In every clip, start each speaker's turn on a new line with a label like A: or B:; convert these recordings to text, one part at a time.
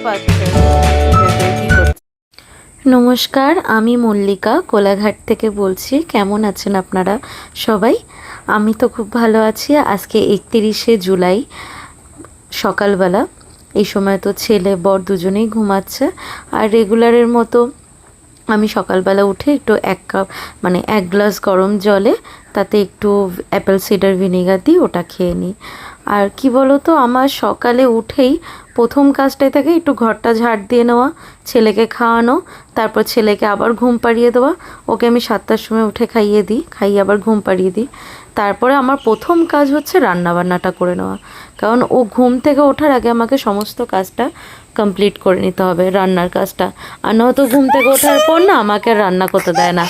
A: পাচ্ছে। নমস্কার, আমি মল্লিকা কোলাঘাট থেকে বলছি। কেমন আছেন আপনারা সবাই? আমি তো খুব ভালো আছি। আজকে 31শে জুলাই সকালবেলা। এই সময় তো ছেলে বর দুজনেই ঘুমাচ্ছে। আর রেগুলারের মতো আমি সকালবেলা উঠে একটু এক গ্লাস গরম জলে তাতে একটু অ্যাপেল সিডার ভিনেগার দিই, ওটা খেয়ে নিই। আর কি বলো তো, আমার সকালে উঠেই প্রথম কাজটাই থাকে একটু ঘরটা ঝাড় দিয়ে নেওয়া, ছেলেকে খাওয়ানো, তারপর ছেলেকে আবার ঘুম পাড়িয়ে দেওয়া। ওকে আমি 7টার সময় উঠে খাইয়ে আবার ঘুম পাড়িয়ে দিই। তারপরে আমার প্রথম কাজ হচ্ছে রান্নাবান্নাটা করে নেওয়া, কারণ ও ঘুম থেকে ওঠার আগে আমাকে সমস্ত কাজটা কমপ্লিট করে নিতে হবে, রান্নার কাজটা। আর নয়তো ঘুম থেকে ওঠার পর না আমাকে রান্না করতে দেয় না।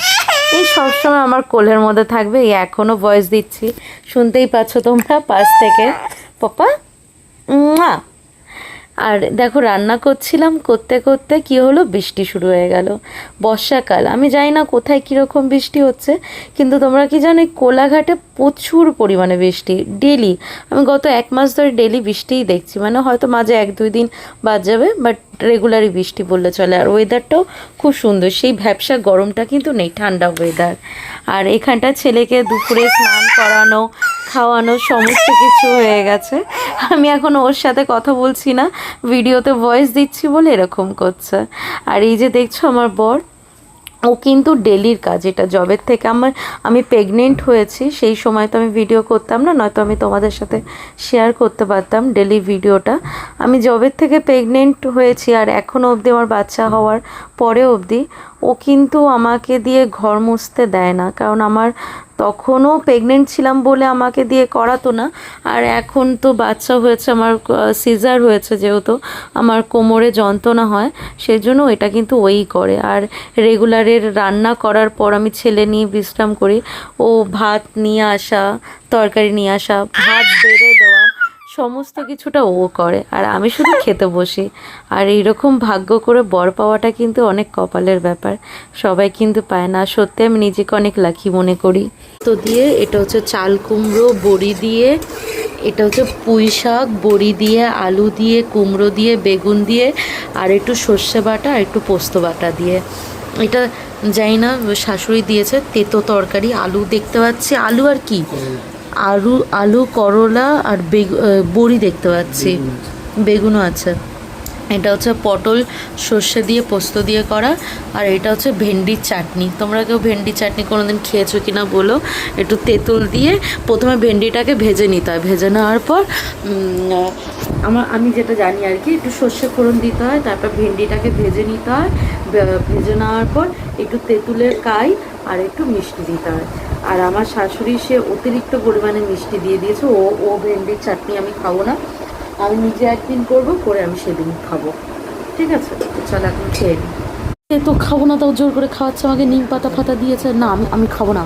A: এই সবসময় আমার কোলের মধ্যে থাকবে। এই এখনও ভয়েস দিচ্ছি, শুনতেই পাচ্ছ তোমরা পাশ থেকে। পাপা মা। আর দেখো, রান্না করছিলাম, করতে করতে কি হলো, বৃষ্টি শুরু হয়ে গেল। বর্ষাকাল, আমি জানি না কোথায় কীরকম বৃষ্টি হচ্ছে, কিন্তু তোমরা কি জানো, কোলাঘাটে প্রচুর পরিমাণে বৃষ্টি ডেলি। আমি গত 1 মাস ধরে ডেলি বৃষ্টিই দেখছি, মানে হয়তো মাঝে 1-2 দিন বাদ যাবে, বাট রেগুলারই বৃষ্টি বললে চলে। আর ওয়েদারটাও খুব সুন্দর, সেই ভ্যাপসা গরমটা কিন্তু নেই, ঠান্ডা ওয়েদার। আর এখানটা ছেলেকে দুপুরে স্নান করানো, খাওয়ানো সমস্ত কিছু হয়ে গেছে। আমি এখন ওর সাথে কথা বলছি না, ভিডিওতে ভয়েস দিচ্ছি বলে এরকম করছে। আর এই যে দেখছো আমার বর, ও কিন্তু ডেলির কাজ, এটা জবের থেকে আমি প্রেগনেন্ট হয়েছি সেই সময় তো আমি ভিডিও করতাম না, নয়তো আমি তোমাদের সাথে শেয়ার করতে পারতাম ডেলি ভিডিওটা। আমি জবের থেকে প্রেগনেন্ট হয়েছি আর এখনও অবধি, আমার বাচ্চা হওয়ার পরে অবধি ও কিন্তু আমাকে দিয়ে ঘর মুছতে দেয় না, কারণ আমার তখনও প্রেগনেন্ট ছিলাম বলে আমাকে দিয়ে করাতো না। আর এখন তো বাচ্চা হয়েছে, আমার সিজার হয়েছে, যেহেতু আমার কোমরে যন্ত্রণা হয়, সেজন্য এটা কিন্তু ওই করে। আর রেগুলারের রান্না করার পর আমি ছেলে নিয়ে বিশ্রাম করি। ও ভাত নিয়ে আসা, তরকারি নিয়ে আসা, ভাত বেড়ে দেওয়া, সমস্ত কিছুটা ও করে, আর আমি শুধু খেতে বসি। আর এইরকম ভাগ্য করে বর পাওয়াটা কিন্তু অনেক কপালের ব্যাপার, সবাই কিন্তু পায় না। সত্যি আমি নিজেকে অনেক লাকি মনে করি। তো দিয়ে এটা হচ্ছে চাল কুমড়ো বড়ি দিয়ে, এটা হচ্ছে পুঁই শাক বড়ি দিয়ে, আলু দিয়ে, কুমড়ো দিয়ে, বেগুন দিয়ে, আর একটু সর্ষে বাটা আর একটু পোস্ত বাটা দিয়ে। এটা জানি না, শাশুড়ি দিয়েছে। তেতো তরকারি, আলু দেখতে পাচ্ছি, আলু আর কি, আলু করলা আর বড়ি দেখতে পাচ্ছি, বেগুনও আছে। এটা হচ্ছে পটল সর্ষে দিয়ে পোস্ত দিয়ে করা। আর এটা হচ্ছে ভেন্ডির চাটনি। তোমরা কেউ ভেন্ডির চাটনি কোনোদিন খেয়েছো কি না বলো। একটু তেঁতুল দিয়ে প্রথমে ভেন্ডিটাকে ভেজে নিতে হয়, ভেজে নেওয়ার পর আমি যেটা জানি আর কি, একটু সর্ষে ফোড়ন দিতে হয়, তারপর ভেন্ডিটাকে ভেজে নিতে হয়। ভেজে নেওয়ার পর একটু তেঁতুলের কাই আর একটু মিষ্টি দিতে হয়। আর আমার শাশুড়ি সে অতিরিক্ত পরিমাণে মিষ্টি দিয়ে দিয়েছে। ও ভেন্ডির চাটনি আমি খাবো না, আমি নিজে একদিন করবো, করে আমি সেদিন খাবো, ঠিক আছে? চল এখন খেয়ে নিই। সে তো খাবো না, তাও জোর করে খাওয়াচ্ছে আমাকে, নিম পাতা ফাতা দিয়েছে। না, আমি খাবো না।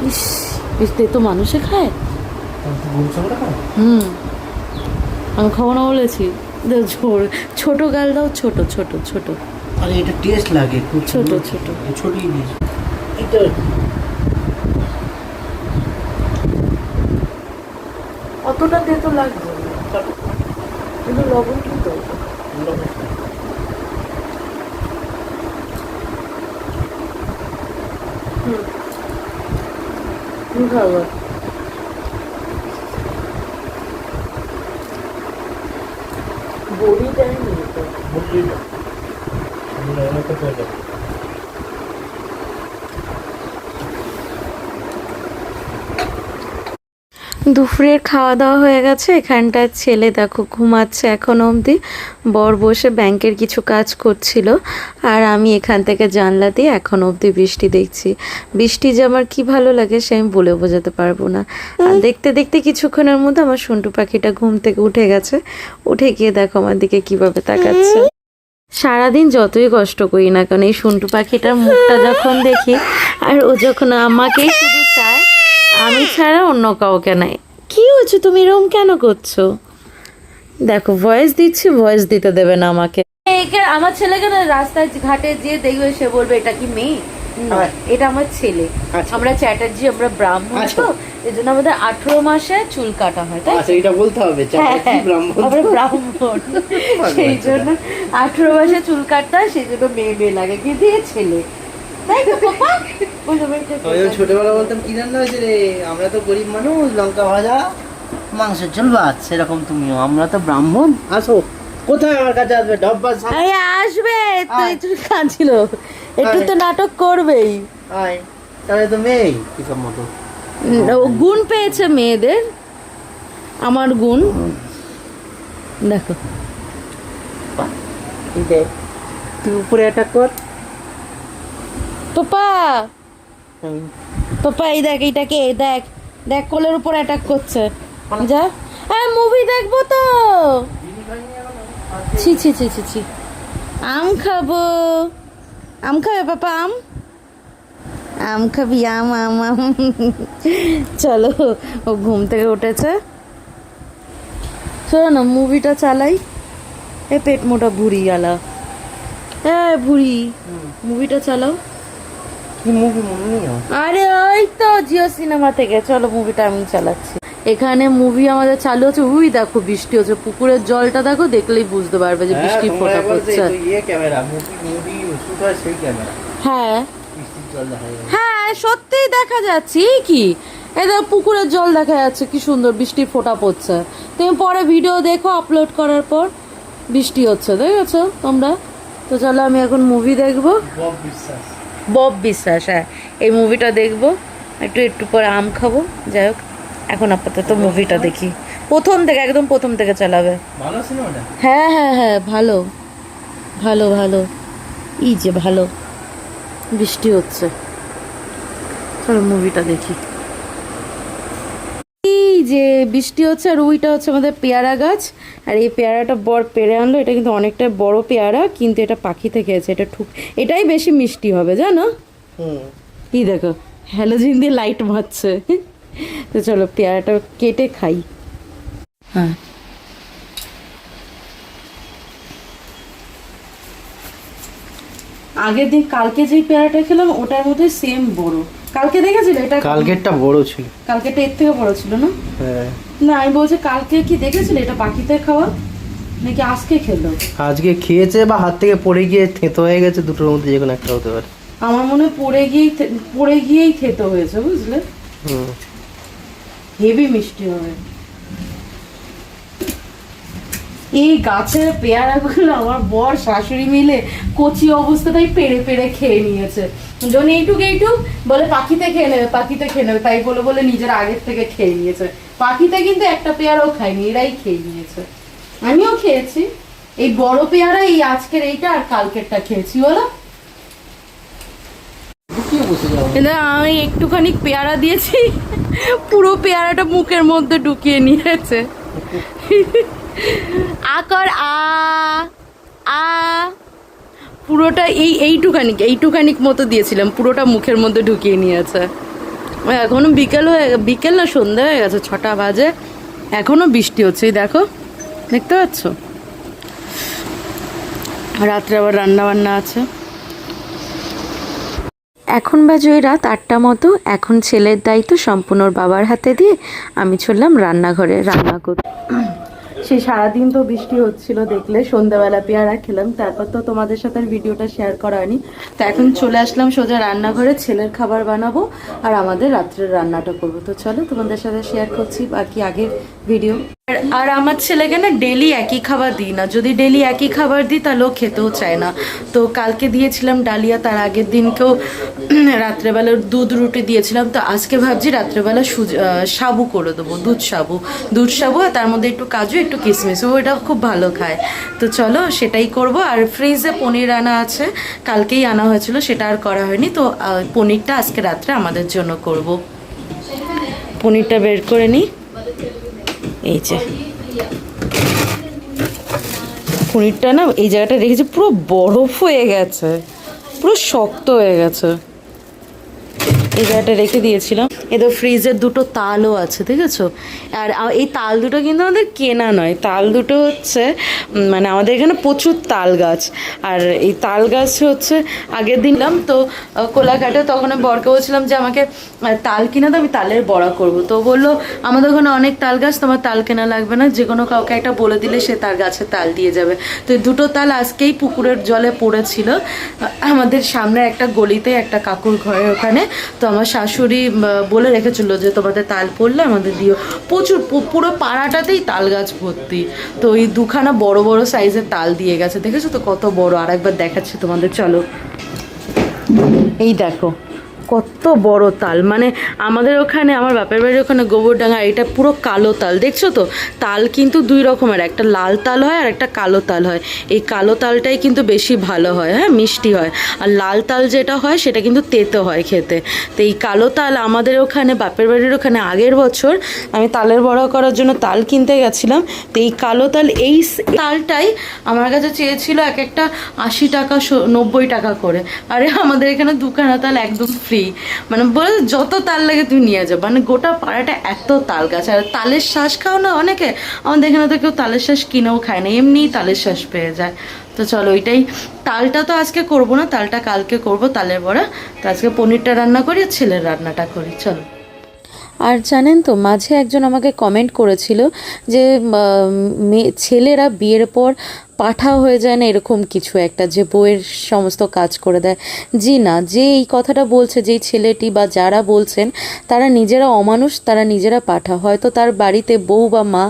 A: ইস, তো মানুষে খায়। আমি খাবো না বলেছি। ছোট গাল দাও, ছোট ছোট ছোট।
B: আরে এটা টেস্ট লাগে খুব
A: ছোট ছোট,
B: ছোটই দিয়েছি এটা।
A: অতটা তেতো লাগবে কিন্তু লবণ কিন্তু খাবো। বড়ি দেয়নি তো, দুপুরের খাওয়া দাওয়া হয়ে গেছে। এখানটার ছেলে দেখো ঘুমাচ্ছে এখনো অবধি, বর বসে ব্যাংকের কিছু কাজ করছিল, আর আমি এখান থেকে জানলা দিয়ে এখনো অবধি বৃষ্টি দেখছি। বৃষ্টি যে আমার কি ভালো লাগে সে আমি বলে বোঝাতে পারবো না। আর দেখতে দেখতে কিছুক্ষণের মধ্যে আমার সন্টু পাখিটা ঘুম থেকে উঠে গেছে। উঠে গিয়ে দেখো আমার দিকে কিভাবে তাকাচ্ছে। সারাদিন যতই কষ্ট করি না কারণ এই সন্টু পাখিটার মুখটা যখন দেখি, আর ও যখন আমাকেই শুধু চায়, আমি ছাড়া অন্য কাউকে নাই। কি হচ্ছে, তুমি এরকম কেন করছো? দেখো ভয়েস দিচ্ছি, ভয়েস দিতে দেবে না আমাকে। আমার ছেলেকে না রাস্তায় ঘাটে যেয়ে দেখবে, সে বলবে এটা কি মেয়ে, না, এটা আমার ছেলে।
B: আচ্ছা।
A: আমরা চ্যাটার্জি, আমরা ব্রাহ্মণ,
B: আচ্ছা।
A: তো এই জন্য আমাদের 18 মাসে চুল কাটা হয়, তাই তো?
B: আচ্ছা, এটা বলতে হবে চ্যাটার্জি ব্রাহ্মণ।
A: আমরা ব্রাহ্মণ, সেই জন্য 18 মাসে চুল কাটতে হয়, সেই জন্য মেয়ে মেয়ে লাগে, কিন্তু এ ছেলে, তাই তো পাপা? বলো বেটা।
B: আমি ছোটবেলা বলতাম কি রান্না হয়েছে রে, আমরা তো গরিব মানুষ, লঙ্কা ভাজা মাংসের ঝোল ভাত, সেরকম তুমিও, আমরা তো ব্রাহ্মণ। আসো, কোথায় আমার কাছে আসবে? ডব্বা
A: আরে আসবে তো,
B: আয়।
A: একটু কাঁদছিল, একটু
B: আয়।
A: তো নাটক করবেই।
B: আয়, তাহলে তো মেয়ে কিসব মতো।
A: ও গুণ পেয়েছে মেয়েদের, আমার গুণ দেখো।
B: ঠিক আছে, তুই উপরে অ্যাটাক কর।
A: পাপা, পাপা এই দেখ, এইটাকে দেখ, দেখ কোলের উপর অ্যাটাক করছে। যা, হ্যাঁ মুভি দেখবো তো। ছি ছি ছি ছি ছি, আম খাবো। আম খাবে পাপা? আম, আম খাবি? আম আম আম। চলো, ও ঘুম থেকে উঠেছে, চলো না মুভিটা চালাই। এ পেট মোটা বুড়ি আলা, এ বুড়ি, মুভিটা চালাও।
B: কি মুভি মনে নেই আমার।
A: আরে ওই তো জিও সিনেমা থেকে, চলো মুভিটা আমি চালাচ্ছি। এখানে মুভি আমাদের চালু হচ্ছে, উই দেখো বৃষ্টি হচ্ছে, পুকুরের জলটা দেখো, দেখলেই বুঝতে পারবে যে বৃষ্টি ফোঁটা পড়ছে।
B: ইয়ে ক্যামেরা, মুভি শুট হয় সেই ক্যামেরা,
A: হ্যাঁ
B: বৃষ্টির জল দেখা যায়।
A: হ্যাঁ, সত্যিই দেখা যাচ্ছে। এই কি, এই দেখো পুকুরের জল দেখা যাচ্ছে, কি সুন্দর বৃষ্টির ফোঁটা পড়ছে। তুমি পরে ভিডিও দেখো, আপলোড করার পর বৃষ্টি হচ্ছে, দেখেছো তোমরা? তো চলো আমি এখন মুভি দেখবো।
B: বব বিশ্বাস।
A: বব বিশ্বাস, হ্যাঁ এই মুভিটা দেখবো, একটু একটু পরে আম খাবো। যাই হোক, এখন আপাতত মুভিটা দেখি, প্রথম থেকে, একদম প্রথম থেকে চালাবে।
B: ভালো সিনেমাটা।
A: হ্যাঁ হ্যাঁ হ্যাঁ, ভালো ভালো ভালো, এই যে ভালো, বৃষ্টি হচ্ছে, চলো মুভিটা দেখি। এই যে বৃষ্টি হচ্ছে, আর ওইটা হচ্ছে আমাদের পেয়ারা গাছ, আর এই পেয়ারাটা বড় পেরে আনলো, এটা কিন্তু অনেকটা বড় পেয়ারা, কিন্তু এটা পাখিতে খেয়েছে, এটা এটাই বেশি মিষ্টি হবে জানো। কি দেখো, হ্যালোজিন দিয়ে লাইট মারছে। তো চলো পেয়ারাটা কেটে খাই। হ্যাঁ, আগের দিন কালকে যেই পেয়ারাটা খেলাম ওটার মধ্যে সেম বড়। কালকে দেখেছিলে এটা?
B: কালকেরটা বড় ছিল।
A: কালকেটা এর থেকে বড় ছিল না?
B: হ্যাঁ,
A: না আমি বলছি কালকে কি দেখেছিলে এটা পাখিতে খাওয়া, নাকি আজকে খেলো?
B: আজকে খেয়েছে বা হাত থেকে পড়ে গিয়ে থেঁতো হয়ে গেছে, দুটোর মধ্যে যে কোনো একটা হতে পারে।
A: আমার মনে হয় পড়ে গিয়েই খেতে হয়েছে, বুঝলে? হেভি মিষ্টি হবে। এই গাছের পেয়ারাগুলো আমার বর শাশুড়ি মিলে কচি অবস্থাটাই পেড়ে পেড়ে খেয়ে নিয়েছে। যখন এইটুক বলে পাখিতে খেয়ে নেবে, পাখিতে খেয়ে নেবে, তাই বলে বলে নিজের আগের থেকে খেয়ে নিয়েছে। পাখিতে কিন্তু একটা পেয়ারাও খায়নি, এরাই খেয়ে নিয়েছে। আমিও খেয়েছি এই বড় পেয়ারা, এই আজকের এইটা আর কালকেরটা খেয়েছি, বলো? কিন্তু আমি একটুখানি পেয়ারা দিয়েছি, পুরো পেয়ারাটা মুখের মধ্যে ঢুকিয়ে নিয়েছে। আকর আ আ, পুরোটা এইটুখানিক মতো দিয়েছিলাম, পুরোটা মুখের মধ্যে ঢুকিয়ে নিয়েছে। এখনো বিকেল না সন্ধ্যা হয়ে গেছে, 6টা বাজে, এখনো বৃষ্টি হচ্ছে, এই দেখো, দেখতে পাচ্ছ? রাত্রে আবার রান্না বান্না আছে। এখন বাজে ওই রাত 8টা মতো। এখন ছেলের দায়িত্ব সম্পূর্ণ ওর বাবার হাতে দিয়ে আমি চললাম রান্নাঘরে রান্না করতে। সেই সারাদিন তো বৃষ্টি হচ্ছিল, দেখলে সন্ধ্যাবেলা পেয়ারা খেলাম, তারপর তো তোমাদের সাথে আর ভিডিওটা শেয়ার করা হয়নি। তো এখন চলে আসলাম সোজা রান্নাঘরে, ছেলের খাবার বানাবো আর আমাদের রাত্রের রান্নাটা করবো। তো চলো তোমাদের সাথে শেয়ার করছি বাকি আগের ভিডিও। আর আমার ছেলেকে না ডেলি একই খাবার দিই না, যদি ডেলি একই খাবার দিই তাহলে ও খেতেও চায় না। তো কালকে দিয়েছিলাম ডালিয়া, তার আগের দিনকেও রাত্রেবেলা দুধ রুটি দিয়েছিলাম। তো আজকে ভাবছি রাত্রেবেলা সাবু করে দেবো, দুধ সাবু, আর তার মধ্যে একটু কাজু, একটু কিশমিশ, ও এটা খুব ভালো খায়। তো চলো সেটাই করব। আর ফ্রিজে পনির আনা আছে, কালকেই আনা হয়েছিল, সেটা আর করা হয়নি। তো পনিরটা আজকে রাত্রে আমাদের জন্য করব। পনিরটা বের করে নিই, এই যে পনিরটা না এই জায়গাটা রেখেছি, পুরো বরফ হয়ে গেছে, পুরো শক্ত হয়ে গেছে। এই জায়গাটা রেখে দিয়েছিলাম। এদের ফ্রিজের দুটো তালও আছে, ঠিক আছে? আর এই তাল দুটো কিন্তু আমাদের কেনা নয়, তাল দুটো হচ্ছে মানে আমাদের এখানে প্রচুর তাল গাছ। আর এই তাল গাছ হচ্ছে আগের দিনলাম তো কোলাঘাটে, তখন আমি বরকে বলছিলাম যে আমাকে তাল কিনে দাও, আমি তালের বড়া করব। তো বললো আমাদের ওখানে অনেক তাল গাছ, তোমার তাল কেনা লাগবে না, যে কোনো কাউকে একটা বলে দিলে সে তার গাছে তাল দিয়ে যাবে। তো এই দুটো তাল আজকেই পুকুরের জলে পড়েছিল আমাদের সামনে একটা গলিতে, একটা কাকুর ঘরের ওখানে। তো আমার শাশুড়ি বলে রেখেছিল যে তোমাদের তাল পড়লে আমাদের দিও। প্রচুর, পুরো পাড়াটাতেই তাল গাছ ভর্তি। তো ওই দুখানা বড় বড় সাইজের তাল দিয়ে গেছে, দেখেছো তো কত বড়। আর একবার দেখাচ্ছি তোমাদের, চলো। এই দেখো কত বড় তাল, মানে আমাদের ওখানে, আমার বাপের বাড়ির ওখানে গোবরডাঙ্গা, এটা পুরো কালো তাল, দেখছো তো? তাল কিন্তু দুই রকমের, একটা লাল তাল হয় আর একটা কালো তাল হয়। এই কালো তালটাই কিন্তু বেশি ভালো হয়, হ্যাঁ, মিষ্টি হয়। আর লাল তাল যেটা হয় সেটা কিন্তু তেতো হয় খেতে। তো এই কালো তাল আমাদের ওখানে, বাপের বাড়ির ওখানে, আগের বছর আমি তালের বড়া করার জন্য তাল কিনতে গেছিলাম। তো এই কালো তাল, এই তালটাই আমার কাছে চেয়েছিল এক একটা 80 টাকা 90 টাকা করে। আরে আমাদের এখানে দুখানা তাল একদম ফ্রি, মানে বলে যত তাল লাগে তুমি নিয়ে যাও। মানে গোটা পাড়াটা এত তাল গাছ। আর তালের শ্বাস খাও না অনেকে, আমাদের এখানে তো কেউ তালের শ্বাস কিনেও খায় না, এমনিই তালের শ্বাস পেয়ে যায়। তো চলো, ওইটাই, তালটা তো আজকে করবো না, তালটা কালকে করবো, তালের বড়া। তো আজকে পনিরটা রান্না করি আর ছেলের রান্নাটা করি, চলো। আর জানেন তো, মাঝে একজন আমাকে কমেন্ট করেছিল যে ছেলেরা বিয়ের পর পাঠা হয়ে যায় না, এরকম কিছু একটা, যে বউয়ের সমস্ত কাজ করে দেয়। জি না, যে এই কথাটা বলছে, যেই ছেলেটি বা যারা বলছেন, তারা নিজেরা অমানুষ, তারা নিজেরা পাঠা। হয়তো তার বাড়িতে বউ বা মা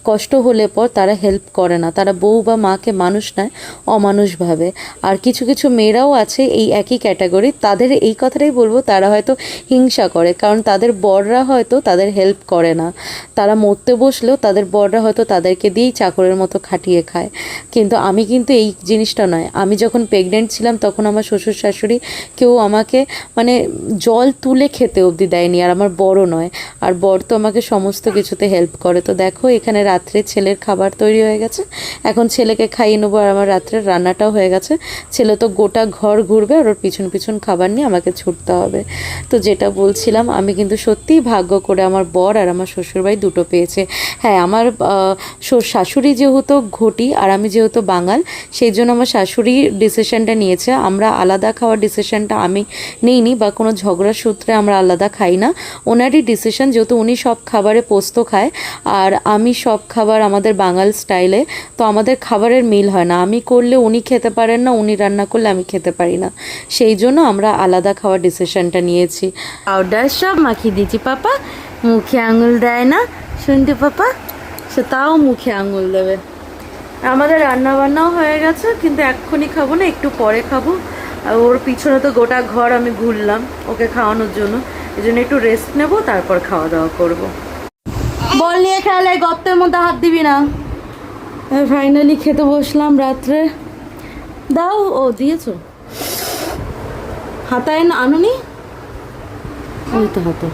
A: কষ্ট হলে পর তারা হেল্প করে না, তারা বউ বা মাকে মানুষ নয়, অমানুষ ভাবে। আর কিছু কিছু মেয়েরাও আছে এই একই ক্যাটাগরি, তাদের এই কথাটাই বলবো, তারা হয়তো হিংসা করে, কারণ তাদের বররা হয়তো তাদের হেল্প করে না। তারা মরতে বসলেও তাদের বররা হয়তো তাদেরকে দিয়েই চাকরের মতো খাটিয়ে খায়। কিন্তু আমি কিন্তু এই জিনিসটা নয়। আমি যখন প্রেগনেন্ট ছিলাম তখন আমার শ্বশুর শাশুড়ি কেউ আমাকে মানে জল তুলে খেতে অবধি দেয়নি, আর আমার বড় নয়। আর বর তো আমাকে সমস্ত কিছুতে হেল্প করে। তো দেখো এখানে রাত্রে ছেলের খাবার তৈরি হয়ে গেছে, এখন ছেলেকে খাইয়ে নেবো। আর আমার রাত্রের রান্নাটাও হয়ে গেছে। ছেলে তো গোটা ঘর ঘুরবে আর ওর পিছন পিছন খাবার নিয়ে আমাকে ছুটতে হবে। তো যেটা বলছিলাম, আমি কিন্তু সত্যিই ভাগ্য করে আমার বর আর আমার শ্বশুরবাড়ি দুটো পেয়েছে। হ্যাঁ, আমার শাশুড়ি যেহেতু ঘটি আর আমি যেহেতু বাঙাল, সেই জন্য আমার শাশুড়ি ডিসিশনটা নিয়েছে। আমরা আলাদা খাওয়ার ডিসিশনটা আমি নিইনি, বা কোনো ঝগড়ার সূত্রে আমরা আলাদা খাই না। ওনারই ডিসিশন, যেহেতু উনি সব খাবারে পোস্ত খায় আর আমি সব খাবার আমাদের বাঙাল স্টাইলে, তো আমাদের খাবারের মিল হয় না। আমি করলে উনি খেতে পারেন না, উনি রান্না করলে আমি খেতে পারি না, সেই জন্য আমরা আলাদা খাওয়ার ডিসিশনটা নিয়েছি। পাউডার সব মাখিয়ে দিয়েছি, পাপা মুখে আঙুল দেয় না, শুনতে পাপা, সে তাও মুখে আঙুল দেবে। আমাদের রান্না বান্নাও হয়ে গেছে, কিন্তু এক্ষুনি খাবো না, একটু পরে খাবো। আর ওর পিছনে তো গোটা ঘর আমি ঘুরলাম ওকে খাওয়ানোর জন্য, এই জন্য একটু রেস্ট নেব, তারপর খাওয়া দাওয়া করব। বল নিয়ে খেলে, গর্তের মধ্যে হাত দিবি না। ফাইনালি খেতে বসলাম রাত্রে। দাও, ও দিয়েছো হাতায় না, আনুনি ওই তো হাতে।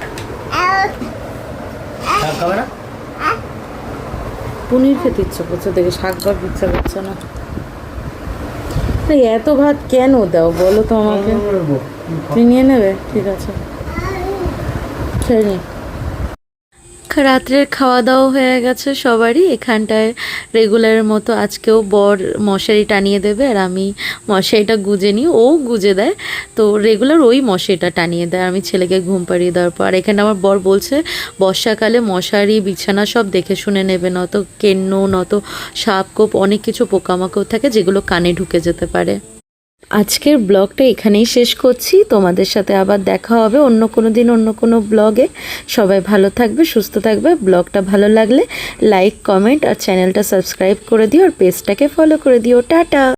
A: পনির খেতে ইচ্ছা করছে, দেখে শাক ভাত ইচ্ছা করছে না। এত ভাত কেন দাও বলো তো আমাকে? তুমি নিয়ে নেবে, ঠিক আছে, খেয়ে নি। রাত্রের খাওয়া দাওয়া হয়ে গেছে সবারই। এখানটায় রেগুলারের মতো আজকেও বর মশারি টানিয়ে দেবে, আর আমি মশারিটা গুজে নিই, ও গুজে দেয়। তো রেগুলার ওই মশারিটা টানিয়ে দেয়, আমি ছেলেকে ঘুম পাড়িয়ে দেওয়ার পর। এখানে আমার বর বলছে বর্ষাকালে মশারি বিছানা সব দেখে শুনে নেবে, নত কেন্ন, নত সাপ কোপ, অনেক কিছু পোকামাকড় থাকে যেগুলো কানে ঢুকে যেতে পারে। আজকের ব্লগটা এখানেই শেষ করছি। তোমাদের সাথে আবার দেখা হবে অন্য কোনো দিন, অন্য কোনো ব্লগে। সবাই ভালো থাকবে, সুস্থ থাকবে। ব্লগটা ভালো লাগলে লাইক, কমেন্ট আর চ্যানেলটা সাবস্ক্রাইব করে দিও, আর পেজটাকে ফলো করে দিও। টাটা।